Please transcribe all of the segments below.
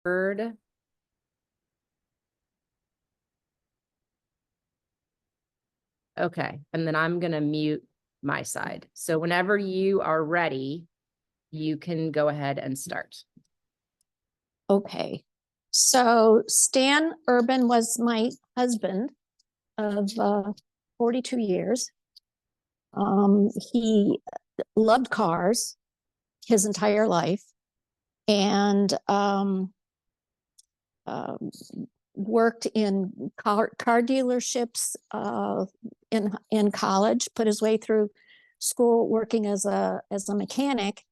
Heard. Okay, and then I'm going to mute my side. So whenever you are ready, you can go ahead and start. Okay, so Stan Urban was my husband of 42 years. He loved cars his entire life, and worked in car dealerships in college, put his way through school working as a mechanic,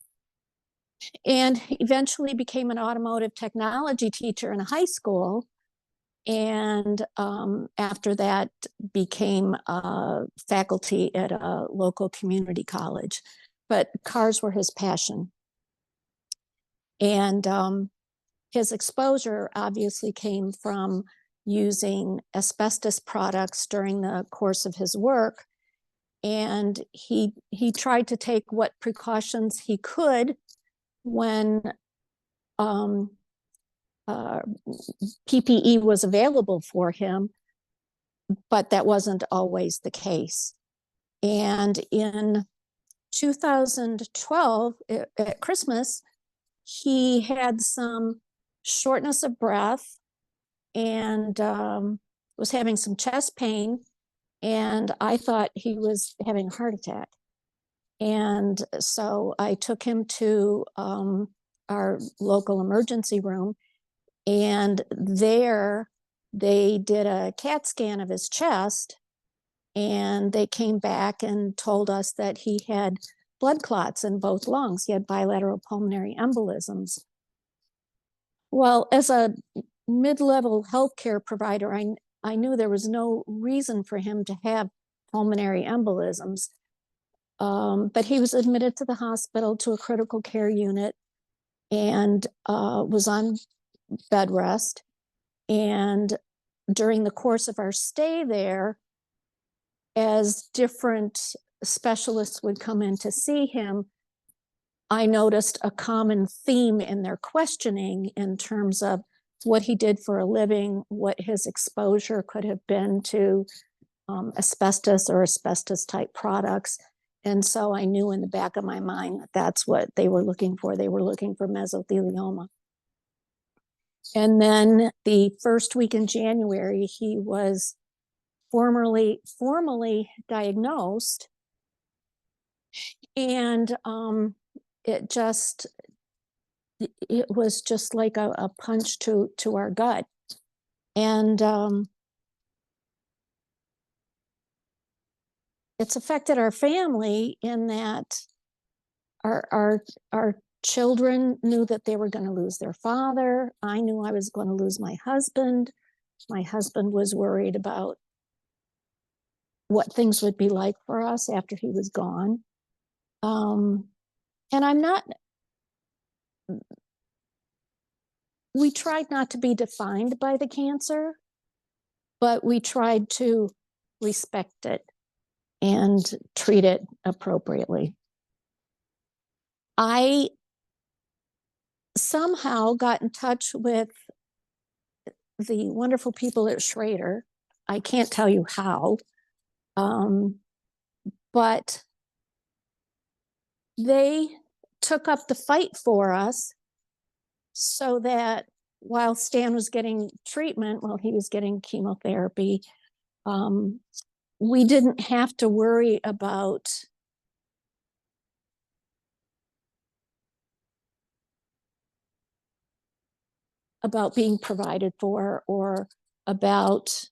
and eventually became an automotive technology teacher in a high school. And after that became faculty at a local community college. But cars were his passion. And his exposure obviously came from using asbestos products during the course of his work. And he tried to take what precautions he could when PPE was available for him, but that wasn't always the case. And in 2012, at Christmas, he had some shortness of breath and was having some chest pain. And I thought he was having a heart attack. And so I took him to our local emergency room, and there they did a CAT scan of his chest, and they came back and told us that he had blood clots in both lungs. He had bilateral pulmonary embolisms. Well, as a mid-level healthcare provider, I knew there was no reason for him to have pulmonary embolisms. But he was admitted to the hospital, to a critical care unit, and was on bed rest. And during the course of our stay there, as different specialists would come in to see him, I noticed a common theme in their questioning in terms of what he did for a living, what his exposure could have been to asbestos or asbestos type products. And so I knew in the back of my mind that that's what they were looking for. They were looking for mesothelioma. And then the first week in January, he was formally diagnosed. And it was just like a punch to our gut. And it's affected our family in that our children knew that they were going to lose their father. I knew I was going to lose my husband. My husband was worried about what things would be like for us after he was gone. And we tried not to be defined by the cancer, but we tried to respect it and treat it appropriately. I somehow got in touch with the wonderful people at Shrader. I can't tell you how, but they took up the fight for us so that while Stan was getting treatment, while he was getting chemotherapy, we didn't have to worry about being provided for, or about,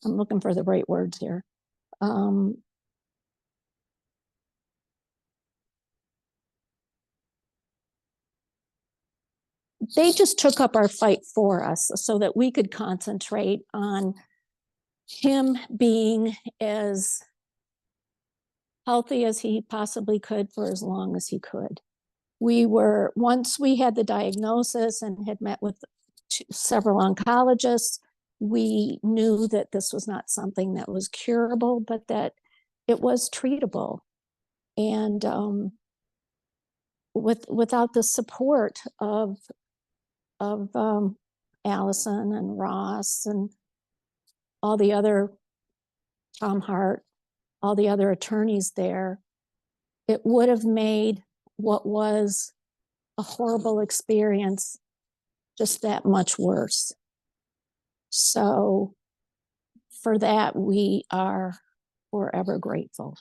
I'm looking for the right words here. They just took up our fight for us so that we could concentrate on him being as healthy as he possibly could for as long as he could. Once we had the diagnosis and had met with several oncologists, we knew that this was not something that was curable, but that it was treatable. And without the support of Allison and Ross and all the other, Tom Hart, all the other attorneys there, it would have made what was a horrible experience just that much worse. So for that, we are forever grateful.